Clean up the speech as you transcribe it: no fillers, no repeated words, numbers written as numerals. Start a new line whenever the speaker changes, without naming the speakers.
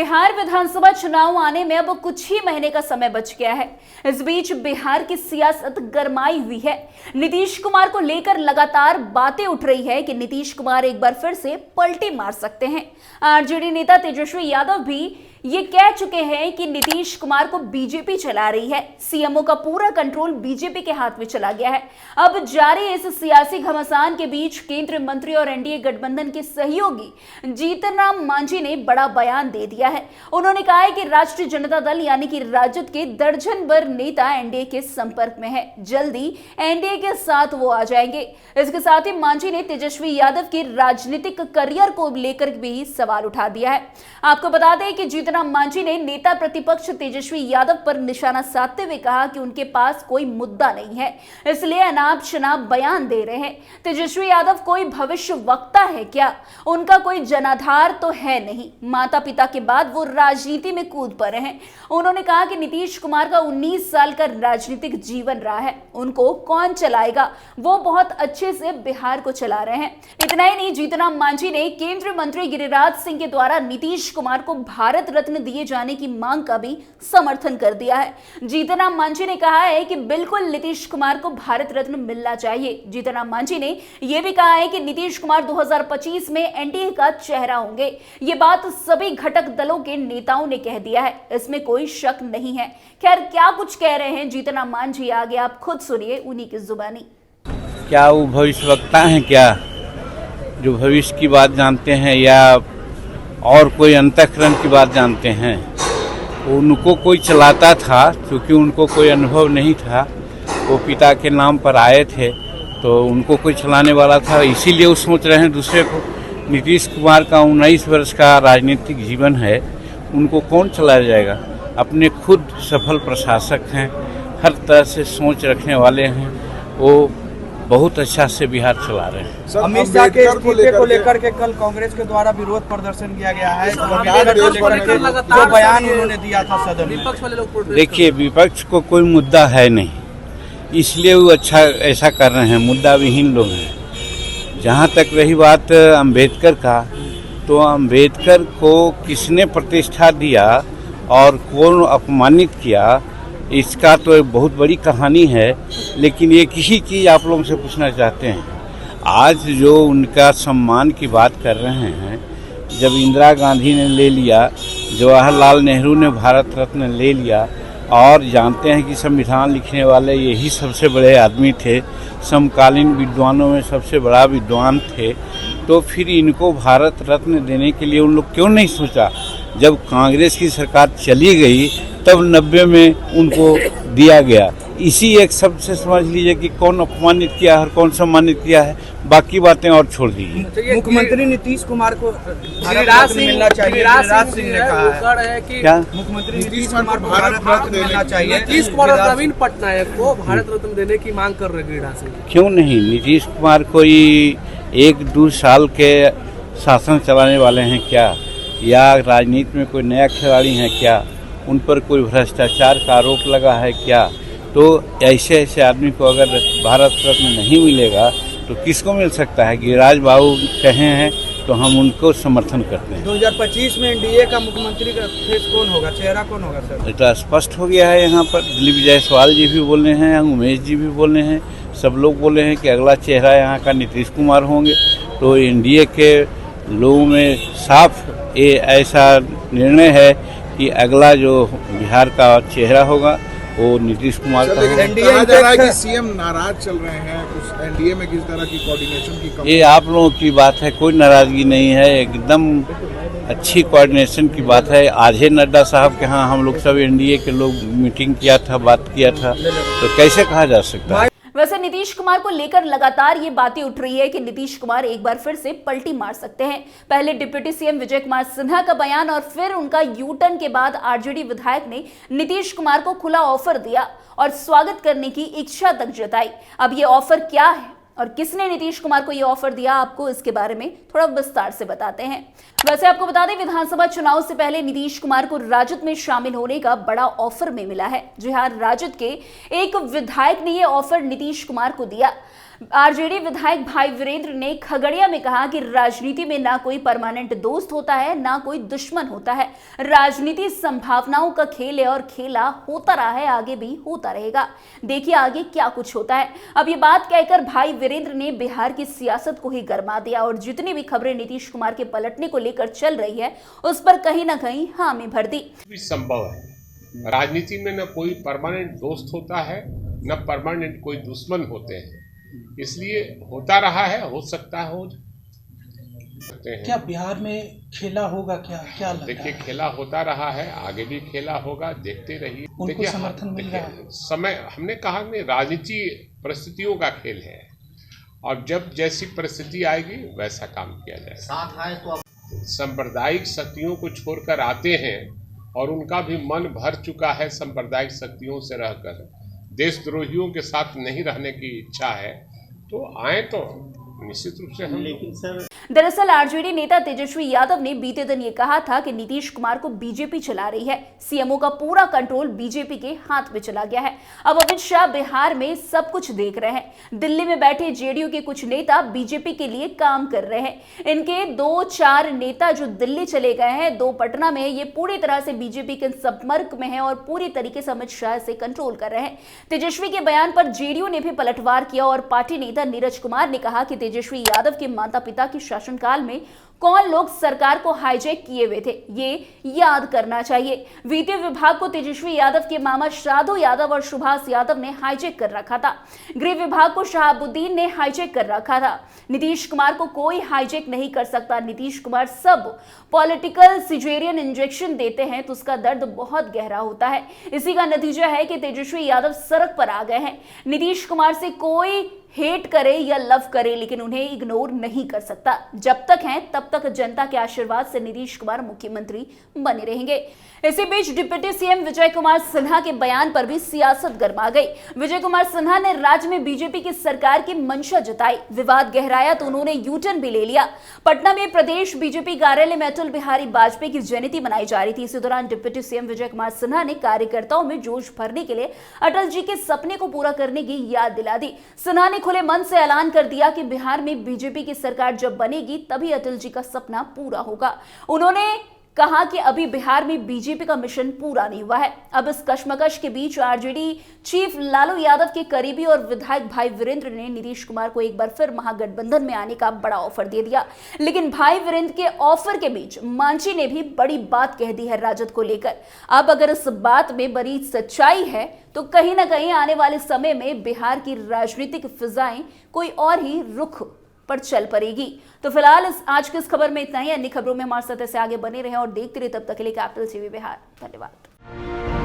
बिहार विधानसभा चुनाव आने में अब कुछ ही महीने का समय बच गया है। इस बीच बिहार की सियासत गरमाई हुई है। नीतीश कुमार को लेकर लगातार बातें उठ रही है कि नीतीश कुमार एक बार फिर से पलटी मार सकते हैं। आरजेडी नेता तेजस्वी यादव भी ये कह चुके हैं कि नीतीश कुमार को बीजेपी चला रही है। सीएमओ का पूरा कंट्रोल बीजेपी के हाथ में चला गया है। अब जारी इस सियासी घमासान के बीच केंद्रीय मंत्री और एनडीए गठबंधन के सहयोगी जीतन राम मांझी ने बड़ा बयान दे दिया है। उन्होंने कहा है कि राष्ट्रीय जनता दल यानी कि राजद के दर्जन भर नेता एनडीए के संपर्क में है। जल्दी एनडीए के साथ वो आ जाएंगे। इसके साथ ही मांझी ने तेजस्वी यादव के राजनीतिक करियर को लेकर भी सवाल उठा दिया है। आपको बता दें कि जीतन राम मांझी ने नेता प्रतिपक्ष तेजस्वी यादव पर निशाना साधते हुए कहा कि उनके पास कोई मुद्दा नहीं है, इसलिए अनाप शनाप बयान दे रहे हैं। तेजस्वी यादव कोई भविष्य वक्ता है क्या? उनका कोई जनाधार तो है नहीं। माता पिता के बाद वो राजनीति में कूद पड़े हैं। उन्होंने कहा कि नीतीश कुमार का 19 साल का राजनीतिक जीवन रहा है, उनको कौन चलाएगा? वो बहुत अच्छे से बिहार को चला रहे हैं। इतना ही नहीं, जीतन राम मांझी ने केंद्रीय मंत्री गिरिराज सिंह के द्वारा नीतीश कुमार को भारत रत्न दिए जाने की मांग का भी समर्थन कर दिया है। जीतन राम मांझी ने कहा है कि बिल्कुल नीतीश कुमार को भारत रत्न मिलना चाहिए। जीतन राम मांझी ने यह भी कहा है कि नीतीश कुमार 2025 में एनडीए का चेहरा होंगे। ये बात सभी घटक दलों के नेताओं ने कह दिया है, इसमें कोई शक नहीं है। खैर, क्या कुछ कह रहे हैं जीतन राम मांझी, आगे आप खुद सुनिए उन्हीं की जुबानी।
क्या वो भविष्यवक्ता हैं क्या, जो भविष्य की बात जानते हैं, या और कोई अंतःकरण की बात जानते हैं? उनको कोई चलाता था, क्योंकि उनको कोई अनुभव नहीं था। वो पिता के नाम पर आए थे, तो उनको कोई चलाने वाला था, इसीलिए वो सोच रहे हैं दूसरे को। नीतीश कुमार का 19 वर्ष का राजनीतिक जीवन है, उनको कौन चलाया जाएगा? अपने खुद सफल प्रशासक हैं, हर तरह से सोच रखने वाले हैं, वो बहुत अच्छा से बिहार चला रहे हैं।
अमित शाह के इस्तीफे को लेकर के कल कांग्रेस के द्वारा विरोध प्रदर्शन किया गया है। जो बयान उन्होंने दिया था सदन में, विपक्ष वाले लोग
देखिए, विपक्ष को कोई मुद्दा है नहीं, इसलिए वो अच्छा ऐसा कर रहे हैं। मुद्दा विहीन लोग हैं। जहाँ तक रही बात अंबेडकर का, तो अंबेडकर को किसने प्रतिष्ठा दिया और कौन अपमानित किया, इसका तो एक बहुत बड़ी कहानी है। लेकिन एक ही चीज़ आप लोगों से पूछना चाहते हैं, आज जो उनका सम्मान की बात कर रहे हैं, जब इंदिरा गांधी ने ले लिया, जवाहरलाल नेहरू ने भारत रत्न ले लिया, और जानते हैं कि संविधान लिखने वाले यही सबसे बड़े आदमी थे, समकालीन विद्वानों में सबसे बड़ा विद्वान थे, तो फिर इनको भारत रत्न देने के लिए उन लोग क्यों नहीं सोचा? जब कांग्रेस की सरकार चली गई तब 90 में उनको दिया गया। इसी एक शब्द से समझ लीजिए कि कौन अपमानित किया है और कौन सम्मानित किया है। बाकी बातें और छोड़ दीजिए।
मुख्यमंत्री नीतीश कुमार को भारत रत्न मिलना चाहिए। गिरिराज सिंह ने कहा है कि क्या मुख्यमंत्री नीतीश कुमार को भारत रत्न मिलना चाहिए।
नीतीश कुमार और नवीन पटनायक को भारत रत्न देने की मांग कर रहे गिरिराज सिंह।
क्यों नहीं? नीतीश कुमार कोई 1-2 साल के शासन चलाने वाले हैं क्या, या राजनीति में कोई नया खिलाड़ी हैं क्या? उन पर कोई भ्रष्टाचार का आरोप लगा है क्या? तो ऐसे आदमी को अगर भारत रत्न नहीं मिलेगा तो किसको मिल सकता है? गिरिराज बाबू कहे हैं तो हम उनको समर्थन करते हैं।
2025 में एनडीए का मुख्यमंत्री का फेस कौन होगा, चेहरा कौन होगा सर?
ये तो स्पष्ट हो गया है। यहाँ पर दिलीप जायसवाल जी भी बोले हैं, उमेश जी भी बोले हैं, सब लोग बोले हैं कि अगला चेहरा यहाँ का नीतीश कुमार होंगे। तो एनडीए के लोगों में साफ ये ऐसा निर्णय है कि अगला जो बिहार का चेहरा होगा वो नीतीश कुमार का होगा।
कहा जा रहा है कि सीएम नाराज चल रहे हैं, कुछ एनडीए में किस तरह की कोऑर्डिनेशन की कमी?
ये आप लोगों की बात है, कोई नाराजगी नहीं है, एकदम अच्छी कोऑर्डिनेशन की बात है। आज ही नड्डा साहब के यहाँ हम लोग सब एनडीए के लोग मीटिंग किया था, बात किया था, तो कैसे कहा जा सकता है?
वैसे नीतीश कुमार को लेकर लगातार ये बातें उठ रही है कि नीतीश कुमार एक बार फिर से पलटी मार सकते हैं। पहले डिप्टी सीएम विजय कुमार सिन्हा का बयान और फिर उनका यू टर्न के बाद आरजेडी विधायक ने नीतीश कुमार को खुला ऑफर दिया और स्वागत करने की इच्छा तक जताई। अब ये ऑफर क्या है और किसने नीतीश कुमार को यह ऑफर दिया, आपको इसके बारे में थोड़ा विस्तार से बताते हैं। वैसे आपको बता दें, विधानसभा चुनाव से पहले नीतीश कुमार को राजद में शामिल होने का बड़ा ऑफर में मिला है। जी हां, राजद के एक विधायक ने यह ऑफर नीतीश कुमार को दिया। आरजेडी विधायक भाई वीरेंद्र ने खगड़िया में कहा कि राजनीति में ना कोई परमानेंट दोस्त होता है, ना कोई दुश्मन होता है। राजनीति संभावनाओं का खेल है और खेला होता रहा है, आगे भी होता रहेगा। देखिए आगे क्या कुछ होता है। अब ये बात कहकर भाई वीरेंद्र ने बिहार की सियासत को ही गरमा दिया और जितनी भी खबरें नीतीश कुमार के पलटने को लेकर चल रही है उस पर कहीं ना कहीं हामी भर दी।
संभव है, राजनीति में न कोई परमानेंट दोस्त होता है, न परमानेंट कोई दुश्मन होते हैं, इसलिए होता रहा है, हो सकता है हो सकते हैं।
क्या बिहार में खेला होगा? क्या लगता है?
देखिए खेला होता रहा है, आगे भी खेला होगा, देखते रहिए।
उनको समर्थन मिल रहा है।
समय हमने कहा कि राजनीति परिस्थितियों का खेल है और जब जैसी परिस्थिति आएगी वैसा काम किया जाएगा।
साथ आए तो
सांप्रदायिक शक्तियों को छोड़कर आते हैं और उनका भी मन भर चुका है सांप्रदायिक शक्तियों से रहकर, देशद्रोहियों के साथ नहीं रहने की इच्छा है, तो आए तो निश्चित रूप से हम।
लेकिन सर
दरअसल आरजेडी नेता तेजस्वी यादव ने बीते दिन ये कहा था कि नीतीश कुमार को बीजेपी चला रही है, सीएमओ का पूरा कंट्रोल बीजेपी के हाथ में चला गया है। अब अमित शाह बिहार में सब कुछ देख रहे हैं, दिल्ली में बैठे जेडीयू के कुछ नेता बीजेपी के लिए काम कर रहे हैं। इनके 2-4 नेता जो दिल्ली चले गए हैं, 2 पटना में, ये पूरी तरह से बीजेपी के संपर्क में है और पूरी तरीके से अमित शाह से कंट्रोल कर रहे हैं। तेजस्वी के बयान पर जेडीयू ने भी पलटवार किया और पार्टी नेता नीरज कुमार ने कहा कि तेजस्वी यादव के माता पिता की शासनकाल में कौन लोग सरकार को हाईजैक किए हुए थे, ये याद करना चाहिए। वित्त विभाग को तेजस्वी यादव के मामा शादू यादव और सुभाष यादव ने हाईजैक कर रखा था। गृह विभाग को शहाबुद्दीन ने हाईजैक कर रखा था। नीतीश कुमार को कोई हाईजैक नहीं कर सकता। नीतीश कुमार सब पॉलिटिकल सिजेरियन इंजेक्शन देते हैं तो उसका दर्द बहुत गहरा होता है। इसी का नतीजा है कि तेजस्वी यादव सड़क पर आ गए हैं। नीतीश कुमार से कोई हेट करे या लव करे लेकिन उन्हें इग्नोर नहीं कर सकता। जब तक हैं तब तक जनता के आशीर्वाद से नीतीश कुमार मुख्यमंत्री बने रहेंगे। इसी बीच डिप्टी सीएम विजय कुमार सिन्हा के बयान पर भी सियासत गर्मा गई। विजय कुमार सिन्हा ने राज्य में बीजेपी की सरकार की मंशा जताई, विवाद गहराया तो उन्होंने यूटर्न भी ले लिया। पटना में प्रदेश बीजेपी कार्यालय में अटल बिहारी वाजपेयी की जयंती मनाई जा रही थी। इसी दौरान डिप्टी सीएम विजय कुमार सिन्हा ने कार्यकर्ताओं में जोश भरने के लिए अटल जी के सपने को पूरा करने की याद दिला दी। सिन्हा ने खुले मन से ऐलान कर दिया कि बिहार में बीजेपी की सरकार जब बनेगी तभी अटल जी का सपना पूरा होगा। उन्होंने कहा कि अभी बिहार में बीजेपी का मिशन पूरा नहीं हुआ है। अब इस कश्मकश के बीच आरजेडी चीफ लालू यादव के करीबी और विधायक भाई वीरेंद्र ने नीतीश कुमार को एक बार फिर महागठबंधन में आने का बड़ा ऑफर दे दिया। लेकिन भाई वीरेंद्र के ऑफर के बीच मांझी ने भी बड़ी बात कह दी है राजद को लेकर। अब अगर इस बात में बड़ी सच्चाई है तो कहीं ना कहीं आने वाले समय में बिहार की राजनीतिक फिजाएं कोई और ही रुख पर चल पड़ेगी। तो फिलहाल आज की इस खबर में इतना ही। अन्य खबरों में हमारे साथ ऐसे आगे बने रहें और देखते रहे। तब तक के लिए कैपिटल टीवी बिहार। धन्यवाद।